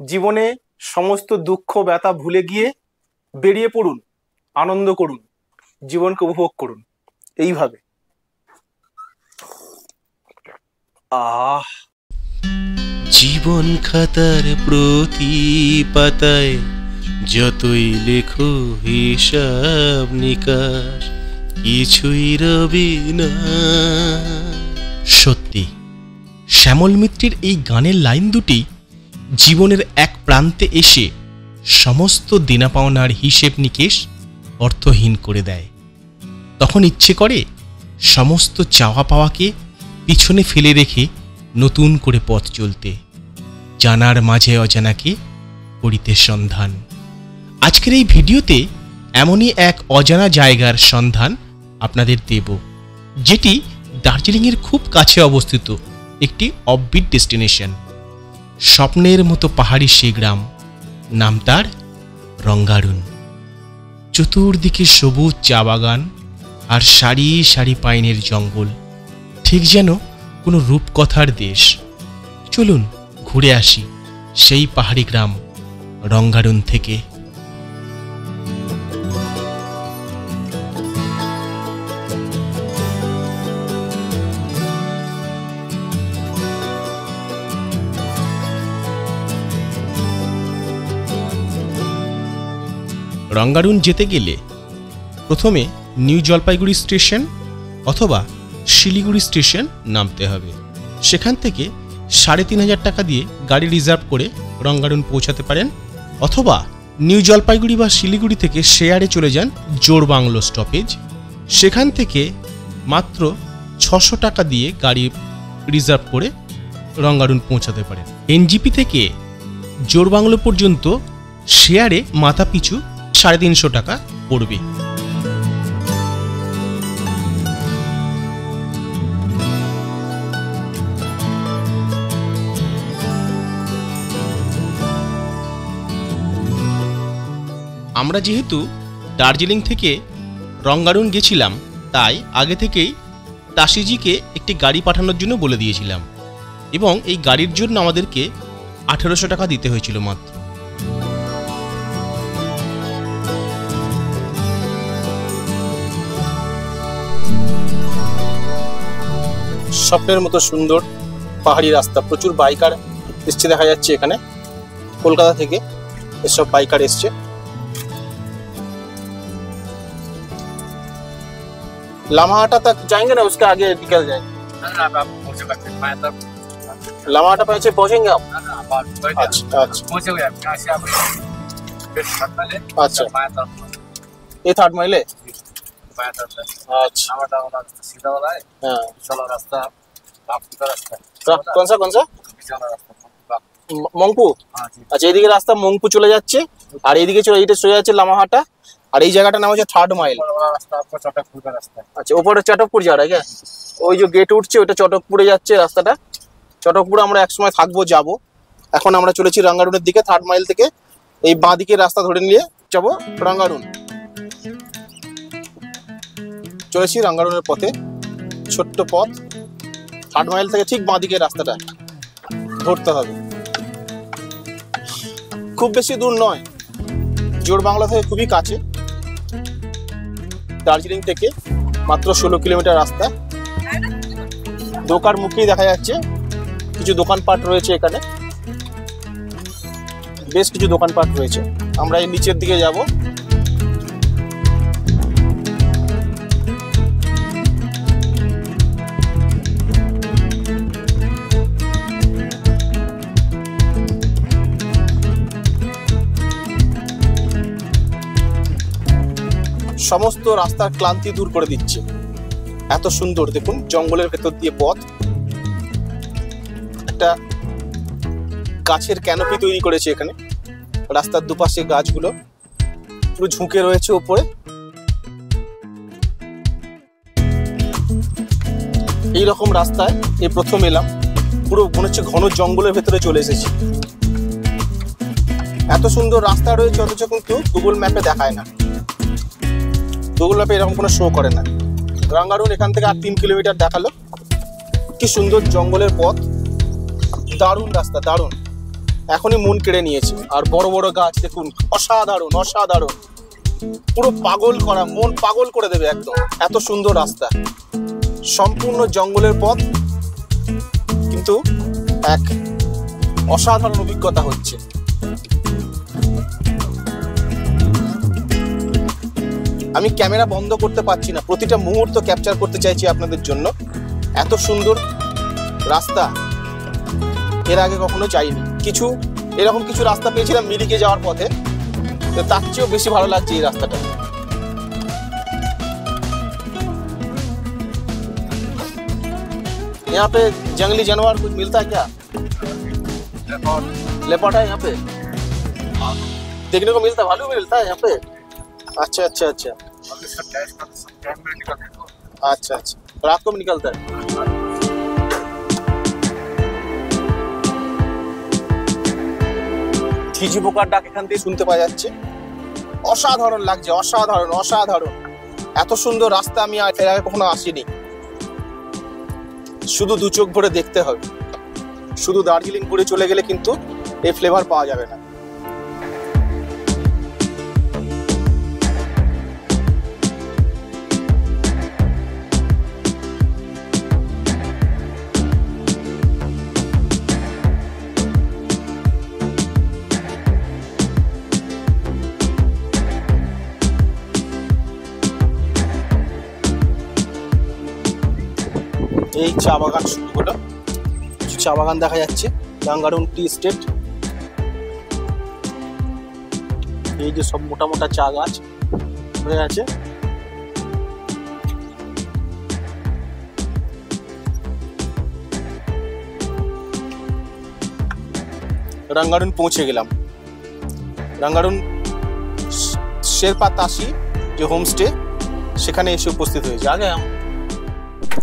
জীবনে সমস্ত দুঃখ ব্যথা ভুলে গিয়ে বেরিয়ে পড়ুন, আনন্দ করুন, জীবনকে উপভোগ করুন এইভাবে। জীবন খাতার প্রতি পাতায় যতই লেখো হিসাব নিকাশ, কিছুই রবে না। সত্যি শ্যামল মিত্রের এই গানের লাইন দুটি জীবনের এক প্রান্তে এসে সমস্ত দেনা পাওনার হিসেব নিকেশ অর্থহীন করে দেয়। তখন ইচ্ছে করে সমস্ত চাওয়া পাওয়াকে পিছনে ফেলে রেখে নতুন করে পথ চলতে, জানার মাঝে অজানাকে করিতে সন্ধান। আজকের এই ভিডিওতে এমনই এক অজানা জায়গার সন্ধান আপনাদের দেব, যেটি দার্জিলিংয়ের খুব কাছে অবস্থিত একটি অফবিট ডেস্টিনেশন। স্বপ্নের মতো পাহাড়ি সে গ্রাম, নাম তার রঙ্গারুন। চতুর্দিকে সবুজ চা বাগান আর সারি সারি পাইনের জঙ্গল, ঠিক যেন কোনো রূপকথার দেশ। চলুন ঘুরে আসি সেই পাহাড়ি গ্রাম রঙ্গারুন থেকে। রঙ্গারুন যেতে গেলে প্রথমে নিউ জলপাইগুড়ি স্টেশন অথবা শিলিগুড়ি স্টেশন নামতে হবে। সেখান থেকে ৩,৫০০ টাকা দিয়ে গাড়ি রিজার্ভ করে রঙ্গারুন পৌঁছাতে পারেন, অথবা নিউ জলপাইগুড়ি বা শিলিগুড়ি থেকে শেয়ারে চলে যান জোড়বাংলো স্টপেজ। সেখান থেকে মাত্র ৬০০ টাকা দিয়ে গাড়ি রিজার্ভ করে রঙ্গারুন পৌঁছাতে পারেন। এনজিপি থেকে জোড়বাংলো পর্যন্ত শেয়ারে মাথা পিছু ৩৫০ টাকা পড়বে। আমরা যেহেতু দার্জিলিং থেকে রঙ্গারুন গেছিলাম, তাই আগে থেকেই টাসিজিকে একটি গাড়ি পাঠানোর জন্য বলে দিয়েছিলাম, এবং এই গাড়ির জন্য আমাদেরকে ১৮০০ টাকা দিতে হয়েছিল মাত্র। স্বপ্নের মতো সুন্দর পাহাড়ি রাস্তা, প্রচুর বাইকার এসছে দেখা যাচ্ছে এখানে। কলকাতা থেকে এসব বাইকার এসছে। लामाहाटा तक जाएंगे ना, उसके आगे निकल जाएंगे। लामाहाटा पहुंचेंगे आप? अच्छा अच्छा, ये 3rd माइल है। अच्छा, सीधा वाला है। चला रास्ता कौन सा মংপু? আচ্ছা, এইদিকে রাস্তা মংপু চলে যাচ্ছে, আর এইদিকে এইটা চলে যাচ্ছে লামাহাটা, আর এই জায়গাটার নাম হচ্ছে 3rd মাইল। আচ্ছা, ওপরে চটকপুর যা রা, ওই যে গেট উঠছে ওইটা চটকপুরে যাচ্ছে রাস্তাটা। চটকপুরে আমরা একসময় থাকবো, যাব। এখন আমরা চলেছি রঙ্গারুনের দিকে। 3rd মাইল থেকে এই বাঁ দিকের রাস্তা ধরে নিয়ে যাবো রঙ্গারুন। চলেছি রঙ্গারুনের পথে, ছোট্ট পথ। 3rd মাইল থেকে ঠিক বাঁ দিকের রাস্তাটা ধরতে হবে। খুব বেশি দূর নয়, জোড়বাংলা থেকে খুবই কাছে। দার্জিলিং থেকে মাত্র 16 কিলোমিটার রাস্তা। দোকান মুখেই দেখা যাচ্ছে কিছু দোকানপাট রয়েছে এখানে, বেশ কিছু দোকানপাট রয়েছে। আমরা এই নিচের দিকে যাব। সমস্ত রাস্তার ক্লান্তি দূর করে দিচ্ছে। এত সুন্দর দেখুন, জঙ্গলের ভেতর দিয়ে পথ। একটা গাছের ক্যানোপি তৈরি করেছে এখানে। রাস্তার দুপাশে গাছগুলো পুরো ঝুঁকে রয়েছে উপরে। এইরকম রাস্তায় এই প্রথম এলাম। পুরো মনে হচ্ছে ঘন জঙ্গলের ভেতরে চলে এসেছি। এত সুন্দর রাস্তা রয়েছে, অথচ কিন্তু গুগল ম্যাপে দেখায় না। গুগল ম্যাপে এরকম কোনো শো করে না। রঙ্গারুন এখান থেকে আর 3 কিলোমিটার দেখালো। কি সুন্দর জঙ্গলের পথ, দারুণ রাস্তা, দারুণ। এখনই মন কেড়ে নিয়েছে। আর বড় বড় গাছ দেখুন, অসাধারণ অসাধারণ, পুরো পাগল করা, মন পাগল করে দেবে একদম। এত সুন্দর রাস্তা, সম্পূর্ণ জঙ্গলের পথ, কিন্তু এক অসাধারণ অভিজ্ঞতা হচ্ছে। আমি ক্যামেরা বন্ধ করতে পারছি না, প্রতিটা মুহূর্ত ক্যাপচার করতে চাইছি আপনাদের জন্য। এত সুন্দর রাস্তা এর আগে কখনো যাইনি। কিছু এরকম কিছু রাস্তা পেয়েছিলাম মিরিকে যাওয়ার পথে, তো তার চেয়েও বেশি ভালো লাগছে এই রাস্তাটা। यहाँ पे जंगली जानवर कुछ मिलता है क्या? लेपर्ड है यहाँ पे, देखने को मिलता है, भालू मिलता है यहाँ पे? अच्छा अच्छा अच्छा अच्छा अच्छा, रात को भी निकलता है। ঝিঝি পোকার ডাক এখান থেকে শুনতে পাওয়া যাচ্ছে। অসাধারণ লাগছে, অসাধারণ অসাধারণ। এত সুন্দর রাস্তা আমি এর আগে কখনো আসিনি। শুধু দু চোখ ভরে দেখতে হবে, শুধু দার্জিলিং ঘুরে চলে গেলে কিন্তু এই ফ্লেভার পাওয়া যাবে না। এই চা বাগান শুরু হলো, কিছু চা বাগান দেখা যাচ্ছে, রাঙ্গারুন টি এস্টেট। এই যে সব মোটা মোটা চা গাছ হয়ে আছে। রাঙ্গারুন পৌঁছে গেলাম। রাঙ্গারুন শেরপা তাসি যে হোমস্টে, সেখানে এসে উপস্থিত হয়েছে। আগে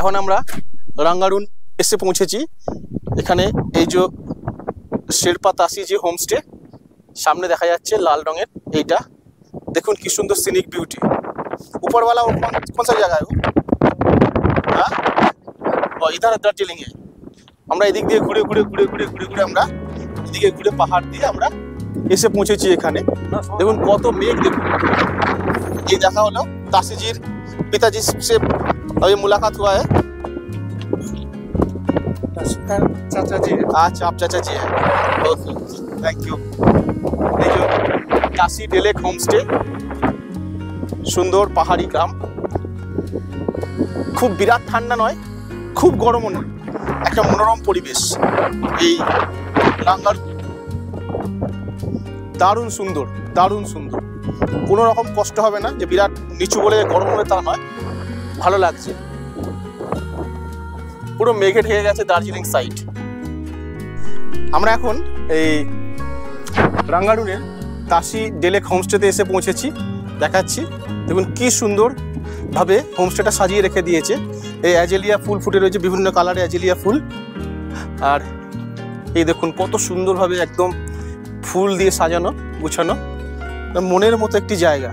এখন আমরা রাঙ্গারুন এসে পৌঁছেছি। এখানে এই যে শেরপা তাসি যে হোমস্টে, সামনে দেখা যাচ্ছে লাল রঙের এইটা, দেখুন কি সুন্দর সিনিক বিউটি। উপরওয়ালা কোন সা জায়গা? হ্যাঁ, ইধার দার্জিলিং এ। আমরা এদিক দিয়ে ঘুরে ঘুরে ঘুরে ঘুরে ঘুরে ঘুরে আমরা এদিকে ঘুরে পাহাড় দিয়ে আমরা এসে পৌঁছেছি এখানে। দেখুন কত মেঘ, দেখুন। ये देखा हलो तासी जी पिताजी से अभी मुलाकात हुआ है। चाचा जी, अच्छा आप चाचा जी हैं, ओके थैंक यू। ये जो तासी डेलेक होमस्टे, সুন্দর পাহাড়ি গ্রাম, খুব বিরাট ঠান্ডা নয়, খুব গরমও নয়, একটা মনোরম পরিবেশ। এই রাঙ্গার দারুণ সুন্দর, দারুণ সুন্দর, কোনো রকম কষ্ট হবে না যে বিরাট নিচু বলে গরম হবে তা নয়, ভালো লাগছে। পুরো মেঘে ঢেকে গেছে দার্জিলিং সাইড। আমরা এখন এই রাঙ্গারুনের তাসি ডেলেক হোমস্টেতে এসে পৌঁছেছি, দেখাচ্ছি। দেখুন কি সুন্দর ভাবে হোমস্টেটা সাজিয়ে রেখে দিয়েছে। এই অ্যাজেলিয়া ফুল ফুটে রয়েছে, বিভিন্ন কালারে অ্যাজেলিয়া ফুল। আর এই দেখুন কত সুন্দরভাবে একদম ফুল দিয়ে সাজানো গুছানো, মনের মতো একটি জায়গা।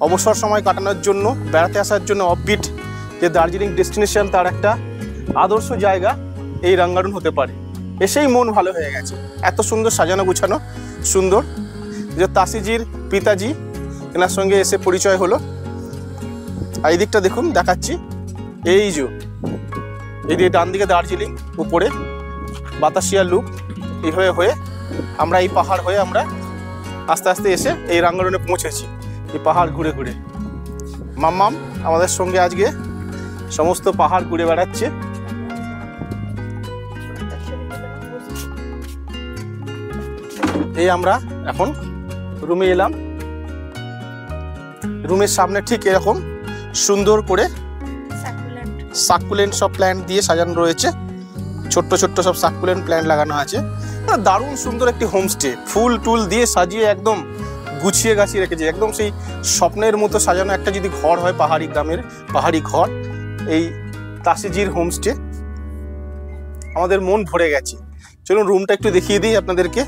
অবসর সময় কাটানোর জন্য, বেড়াতে আসার জন্য অফবিট যে দার্জিলিং ডেস্টিনেশন, তার একটা আদর্শ জায়গা এই রাঙ্গারুন হতে পারে। এসেই মন ভালো হয়ে গেছে, এত সুন্দর সাজানো গুছানো, সুন্দর। যে তাসিজির পিতাজি, এনার সঙ্গে এসে পরিচয় হলো। আর এই দিকটা দেখুন, দেখাচ্ছি। এই যে এই ডান দিকে দার্জিলিং, উপরে বাতাসিয়া লুপ, এইভাবে হয়ে আমরা এই পাহাড় হয়ে আমরা আস্তে আস্তে এসে এই রাঙ্গারুনে পৌঁছেছি। এই পাহাড় ঘুরে ঘুরে মাম্মাম আমাদের সঙ্গে আজকে সমস্ত পাহাড় ঘুরে বেড়াচ্ছে। এই আমরা এখন রুমে এলাম। রুমের সামনে ঠিক এরকম সুন্দর করে সাকুলেন্ট সব প্ল্যান্ট দিয়ে সাজানো রয়েছে, ছোট্ট ছোট্ট সব সাকুলেন্ট প্ল্যান্ট লাগানো আছে। দারুণ সুন্দর একটি হোমস্টে, ফুল টুল দিয়ে সাজিয়ে একদম গুছিয়ে গাছিয়ে রেখেছে, একদম সেই স্বপ্নের মতো সাজানো একটা যদি ঘর হয়, পাহাড়ি গ্রামের পাহাড়ি ঘর, এই তাসিজির হোমস্টে। আমাদের মন ভরে গেছে। চলুন রুমটা একটু দেখিয়ে দিই আপনাদেরকে।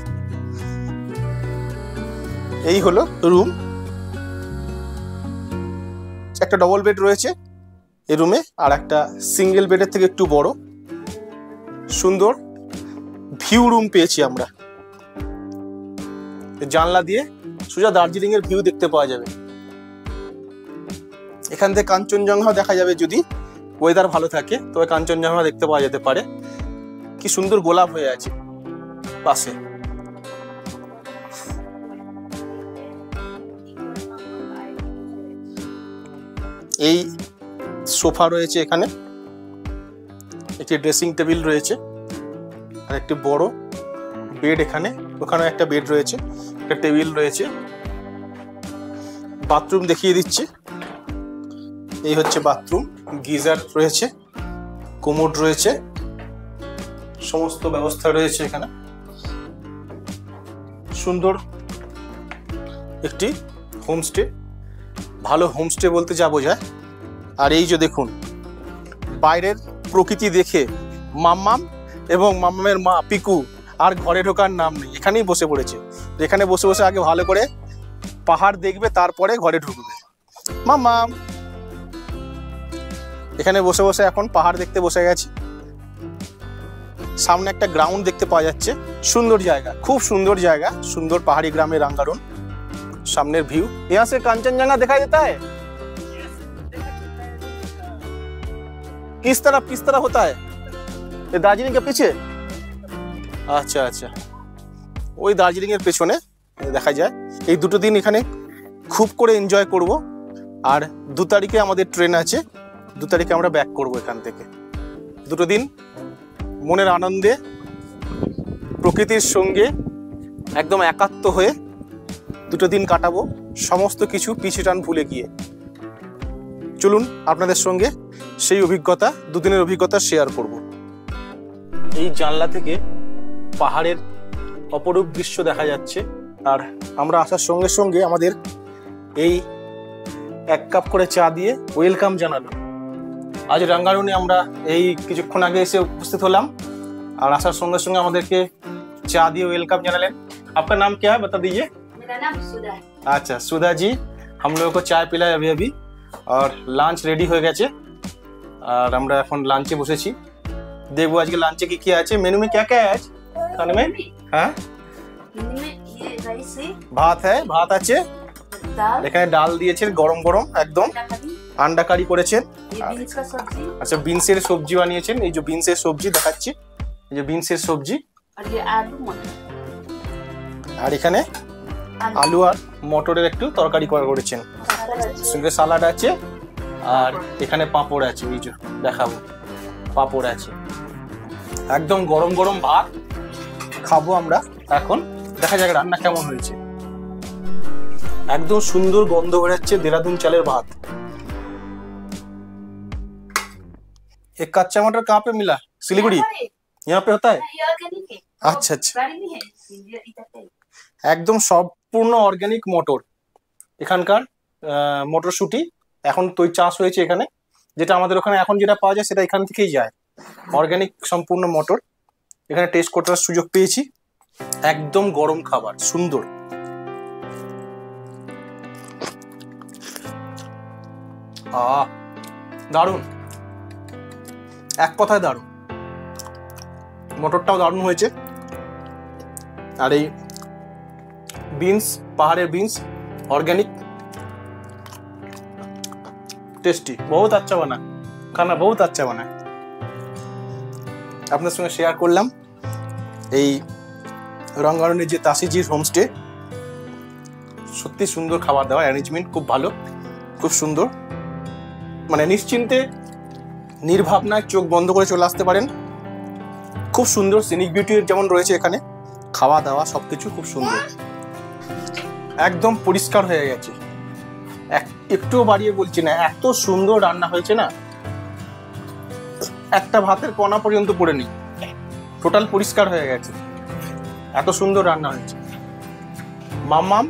এই হলো রুম, একটা ডবল বেড রয়েছে এই রুমে, আর একটা সিঙ্গেল বেডের থেকে একটু বড়। সুন্দর ভিউ রুম পেয়েছি আমরা, জানলা দিয়ে সোজা দার্জিলিং এর ভিউ দেখতে পাওয়া যাবে। এখান থেকে কাঞ্চনজঙ্ঘা দেখা যাবে, যদি ওয়েদার ভালো থাকে তবে কাঞ্চনজঙ্ঘা দেখতে পাওয়া যেতে পারে। কি সুন্দর গোলাপ হয়ে আছে পাশে। এই সোফা রয়েছে এখানে, একটি ড্রেসিং টেবিল রয়েছে, আর একটি বড় বেড এখানে, ওখানে একটা বেড রয়েছে, একটা টেবিল রয়েছে। বাথরুম দেখিয়ে দিচ্ছি, এই হচ্ছে বাথরুম। গিজার রয়েছে, কোমোড রয়েছে, সমস্ত ব্যবস্থা রয়েছে এখানে। সুন্দর একটি হোমস্টে, ভালো হোমস্টে বলতে যা বোঝায়। আর এই যে দেখুন, বাইরের প্রকৃতি দেখে মাম্মাম এবং মাম্মামের মা পিকু আর ঘরে ঢোকার নাম নেই, এখানেই বসে পড়েছে। এখানে বসে বসে আগে ভালো করে পাহাড় দেখবে, তারপরে ঘরে ঢুকবে। মাম্মাম এখানে বসে বসে এখন পাহাড় দেখতে বসে গেছে। সামনে একটা গ্রাউন্ড দেখতে পাওয়া যাচ্ছে, সুন্দর জায়গা, খুব সুন্দর জায়গা, সুন্দর পাহাড়ি গ্রামের রাঙ্গারুন। सामने व्यू, यहाँ से कांचनजंगा दिखाई देता है। किस तरह होता है ये दार्जिलिंग के पीछे? अच्छा अच्छा, ওই দার্জিলিং এর পেছনে দেখা যায়। এই দুটো দিন এখানে খুব করে এনজয় করব। আর 2 তারিখে আমাদের ট্রেন আছে, 2 তারিখে আমরা ব্যাক করব এখান থেকে। দুটো দিন মনের আনন্দে প্রকৃতির সঙ্গে একদম একাত্ম হয়ে দুটো দিন কাটাবো, সমস্ত কিছু পিছুটান ভুলে গিয়ে। চলুন আপনাদের সঙ্গে সেই অভিজ্ঞতা, 2 দিনের অভিজ্ঞতা শেয়ার করব। এই জানলা থেকে পাহাড়ের অপরূপ দৃশ্য দেখা যাচ্ছে। আর আমরা আসার সঙ্গে সঙ্গে আমাদের এই 1 কাপ করে চা দিয়ে ওয়েলকাম জানালো। আজ রাঙ্গারুনে আমরা এই কিছুক্ষণ আগে এসে উপস্থিত হলাম, আর আসার সঙ্গে সঙ্গে আমাদেরকে চা দিয়ে ওয়েলকাম জানালেন। आपका नाम क्या है बता दीजिए? मेरा नाम सुधा है। अच्छा सुधा जी, हम लोगों को चाय पिलाए अभी अभी, और লাঞ্চ রেডি হয়ে গেছে। আর আমরা এখন লাঞ্চে বসেছি। দেখবো আজকে লাঞ্চে কি কি আছে, মেনু में क्या क्या है आज खाने में? हाँ, इनमें ये राइस है, ভাত है, ভাত আছে, दाल, এখানে ডাল দিয়েছেন গরম গরম একদম, अंडा करी, আন্ডা কারি করেছেন। ये बीन्स का सब्जी আচ্ছা বিনসের সবজি বানিয়েছেন, এই যে বিনসের সবজি দেখাচ্ছি, এই যে বিনসের সবজি। और ये आलू मटर, আর এখানে আলু আর মটরের একটু তরকারি করেছেন, সঙ্গে সালাড আছে, আর এখানে পাঁপড় আছে, এই যে দেখাবো পাঁপড় আছে। একদম গরম গরম ভাত খাবো আমরা এখন। দেখা যাক রান্না কেমন হয়েছে। একদম সুন্দর গন্ধ বেরোচ্ছে দেরাদুন চালের ভাত। एक कच्चा मटर कहाँ पे मिला? सिलीगुड़ी, यहाँ पे होता है? ये ऑर्गेनिक है। अच्छा अच्छा, गाड़ी में है, ये इधर पे। একদম সম্পূর্ণ অর্গানিক মটর, এখানকার মটরশুঁটি এখন তো চাষ হয়েছে এখানে। যেটা আমাদের ওখানে এখন যেটা পাওয়া যায় সেটা এখান থেকেই যায়, অর্গানিক সম্পূর্ণ মটর। এখানে টেস্ট করার সুযোগ পেয়েছি। একদম গরম খাবার, সুন্দর। দারুণ, এক কথায় দারুণ। মটরটাও দারুণ হয়েছে। আর এই বিনস, পাহাড়ের বিনস, ऑर्गेनिक, टेस्टी, बहुत अच्छा बना खाना, बहुत अच्छा बना। আপনার সঙ্গে শেয়ার করলাম এই রাঙ্গারুনের যে তাসিজির হোমস্টে। সত্যি সুন্দর খাবার দাবার, অ্যারেঞ্জমেন্ট খুব ভালো, খুব সুন্দর। মানে নিশ্চিন্তে নির্ভাবনায় চোখ বন্ধ করে চলে আসতে পারেন। খুব সুন্দর সিনিক বিউটি যেমন রয়েছে এখানে, খাওয়া দাওয়া সবকিছু খুব সুন্দর। একদম পরিষ্কার হয়ে গেছে, একটুও বাড়িয়ে বলছি না, এত সুন্দর রান্না হয়েছে না, একটা ভাতের কণা পর্যন্ত পড়ে নেই, টোটাল পরিষ্কার হয়ে গেছে, এত সুন্দর রান্না হয়েছে। মাম্মাম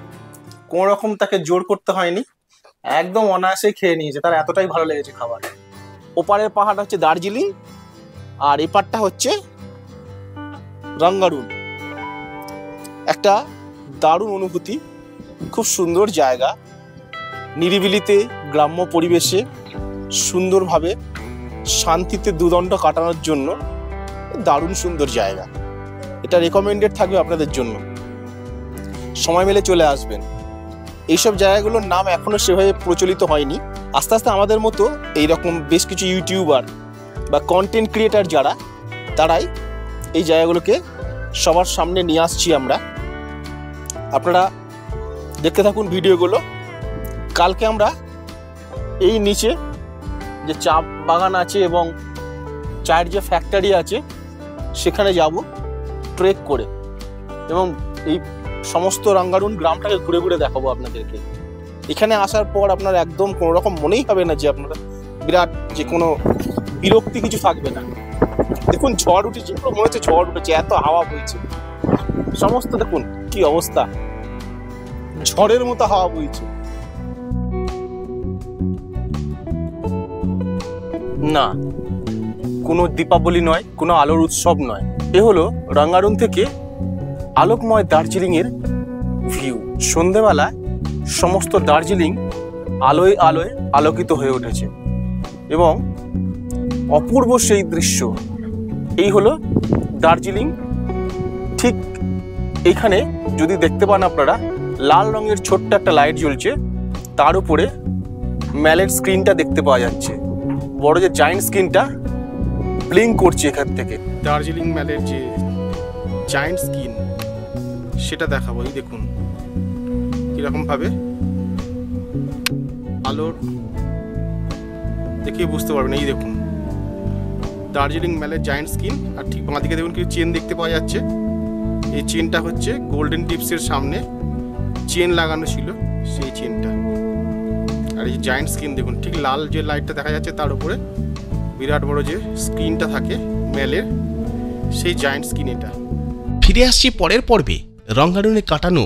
কোন রকম তাকে জোর করতে হয়নি, একদম অনায়াসে খেয়ে নিয়েছে, তার এতটাই ভালো লেগেছে খাবার। ওপারের পাহাড় হচ্ছে দার্জিলিং, আর এপারটা হচ্ছে রাঙ্গারুন। একটা দারুণ অনুভূতি, খুব সুন্দর জায়গা, নিরিবিলিতে গ্রাম্য পরিবেশে সুন্দরভাবে শান্তিতে দুদণ্ড কাটানোর জন্য দারুণ সুন্দর জায়গা। এটা রেকমেন্ডেড থাকবে আপনাদের জন্য, সময় মিলে চলে আসবেন। এইসব জায়গাগুলোর নাম এখনো সেভাবে প্রচলিত হয়নি, আস্তে আস্তে আমাদের মতো এইরকম বেশ কিছু ইউটিউবার বা কন্টেন্ট ক্রিয়েটার যারা, তারাই এই জায়গাগুলোকে সবার সামনে নিয়ে আসছি আমরা। আপনারা দেখতে থাকুন ভিডিওগুলো। কালকে আমরা এই নিচে যে চা বাগান আছে এবং চায়ের যে ফ্যাক্টরি আছে সেখানে যাব ট্রেক করে, এবং এই সমস্ত রাঙ্গারুন গ্রামটাকে ঘুরে ঘুরে দেখাবো আপনাদেরকে। এখানে আসার পর আপনার একদম কোনো রকম মনেই হবে না যে আপনারা বিরাট যে কোনো বিরক্তি কিছু থাকবে না। দেখুন ঝড় উঠেছে, পুরো মনে হচ্ছে ঝড় উঠেছে, এত হাওয়া বইছে, সমস্ত দেখুন কি অবস্থা, ঝড়ের মতো হাওয়া বইছে। না, কোনো দীপাবলি নয়, কোনো আলোর উৎসব নয়, এ হলো রাঙ্গারুন থেকে আলোকময় দার্জিলিং এর ভিউ। সন্ধেবেলায় সমস্ত দার্জিলিং আলোয় আলোয় আলোকিত হয়ে উঠেছে এবং অপূর্ব সেই দৃশ্য। এই হলো দার্জিলিং। ঠিক এইখানে যদি দেখতে পান আপনারা, লাল রঙের ছোট্ট একটা লাইট জ্বলছে, তার উপরে ম্যালের স্ক্রিনটা দেখতে পাওয়া যাচ্ছে, বড় যে জায়েন্ট স্ক্রিনটা ব্লিঙ্ক করছে এখান থেকে। দার্জিলিং ম্যালের যে জায়েন্ট স্ক্রিন সেটা দেখাবো। এই দেখুন কিরকম ভাবে আলোর দেখে বুঝতে পারবেন। এই দেখুন দার্জিলিং ম্যালের জায়েন্ট স্ক্রিন, আর ঠিক বাঁদিকে দেখুন কিছু চেন দেখতে পাওয়া যাচ্ছে। এই চেনটা হচ্ছে গোল্ডেন টিপসের সামনে চেন লাগানো ছিল, সেই চেনটা। আর এই জায়েন্ট স্ক্রিন দেখুন, ঠিক লাল যে লাইটটা দেখা যাচ্ছে তার উপরে বিরাট বড় যে স্ক্রিনটা থাকে ম্যালের, সেই জায়েন্ট স্ক্রিন এটা। ফিরে আসছি পরের পর্বে রাঙ্গারুনে কাটানো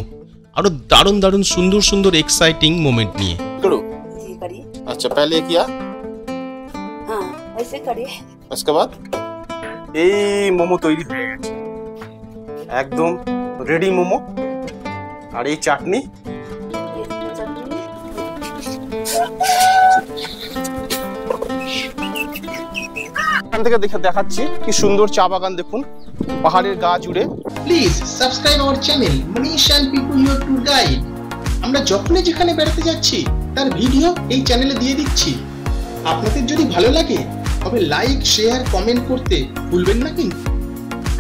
আরো দারুণ দারুণ সুন্দর সুন্দর এক্সাইটিং মোমেন্ট নিয়ে। जी करिए। আচ্ছা पहले किया, हाँ वैसे करिए। उसके बाद এই মোমো তৈরি হয়ে গেছে, একদম রেডি মোমো। আর এই চাটনি, ये चटनी। এখান থেকে দেখাচ্ছি কি সুন্দর চা বাগান। দেখুন পাহাড়ের গা জুড়ে। Please subscribe our channel Manish and people your tour guide. আমরা যখনই যেখানে বেড়াতে যাচ্ছি তার ভিডিও এই চ্যানেলে দিয়ে দিচ্ছি। আপনাদের যদি ভালো লাগে তবে লাইক, শেয়ার, কমেন্ট করতে ভুলবেন না কিন্তু।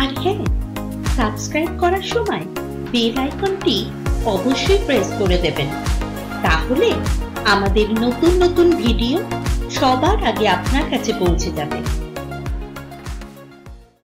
আর হ্যাঁ, সাবস্ক্রাইব করার সময় বেল আইকনটি অবশ্যই প্রেস করে দেবেন, তাহলে আমাদের নতুন নতুন ভিডিও সবার আগে আপনার কাছে পৌঁছে যাবে।